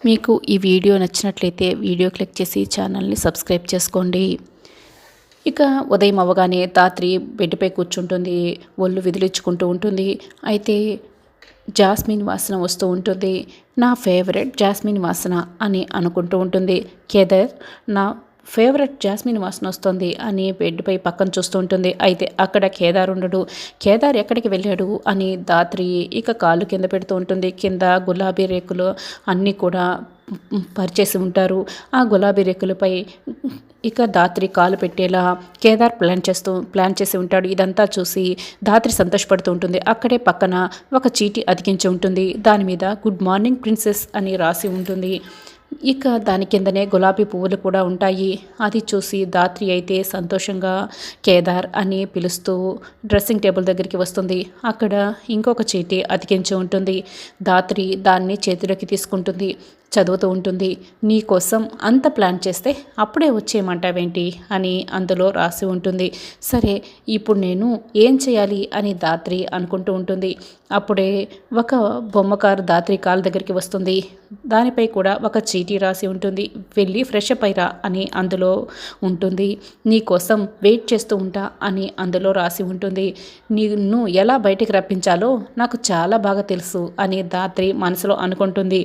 మీకు ఈ వీడియో నచ్చినట్లయితే వీడియో క్లిక్ చేసి ఛానల్ని సబ్స్క్రైబ్ చేసుకోండి. ఇక ఉదయం అవ్వగానే ధాత్రి బెడ్పై కూర్చుంటుంది. ఒళ్ళు విదిలించుకుంటూ ఉంటుంది. అయితే జాస్మిన్ వాసన వస్తూ ఉంటుంది. నా ఫేవరెట్ జాస్మిన్ వాసన అని అనుకుంటూ ఉంటుంది. కేదార్ నా ఫేవరెట్ జాస్మిన్ వాసన వస్తుంది అని బెడ్పై పక్కన చూస్తూ ఉంటుంది. అయితే అక్కడ కేదార్ ఉండడు. కేదార్ ఎక్కడికి వెళ్ళాడు అని ధాత్రి ఇక కాళ్ళు కింద పెడుతూ ఉంటుంది. కింద గులాబీ రేకులు అన్నీ కూడా పరిచేసి ఉంటారు. ఆ గులాబీ రేకులపై ఇక ధాత్రి కాలు పెట్టేలా కేదార్ ప్లాన్ చేసి ఉంటాడు. ఇదంతా చూసి ధాత్రి సంతోషపడుతూ ఉంటుంది. అక్కడే పక్కన ఒక చీటీ అతికించి ఉంటుంది. దాని మీద గుడ్ మార్నింగ్ ప్రిన్సెస్ అని రాసి ఉంటుంది. ఇక దాని కిందనే గులాబీ పువ్వులు కూడా ఉంటాయి. అది చూసి ధాత్రి అయితే సంతోషంగా కేదార్ అని పిలుస్తూ డ్రెస్సింగ్ టేబుల్ దగ్గరికి వస్తుంది. అక్కడ ఇంకొక చీటీ అతికించి ఉంటుంది. ధాత్రి దాన్ని చేతిలోకి తీసుకుంటుంది. చదువుతూ ఉంటుంది. నీ కోసం అంత ప్లాన్ చేస్తే అప్పుడే వచ్చేయమంటావేంటి అని అందులో రాసి ఉంటుంది. సరే ఇప్పుడు నేను ఏం చేయాలి అని ధాత్రి అనుకుంటూ ఉంటుంది. అప్పుడే ఒక బొమ్మకారు ధాత్రి కాలు దగ్గరికి వస్తుంది. దానిపై కూడా ఒక చీటీ రాసి ఉంటుంది. వెళ్ళి ఫ్రెష్ అప్ అయిరా అని అందులో ఉంటుంది. నీ కోసం వెయిట్ చేస్తూ ఉంటా అని అందులో రాసి ఉంటుంది. నిన్ను ఎలా బయటికి రప్పించాలో నాకు చాలా బాగా తెలుసు అని ధాత్రి మనసులో అనుకుంటుంది.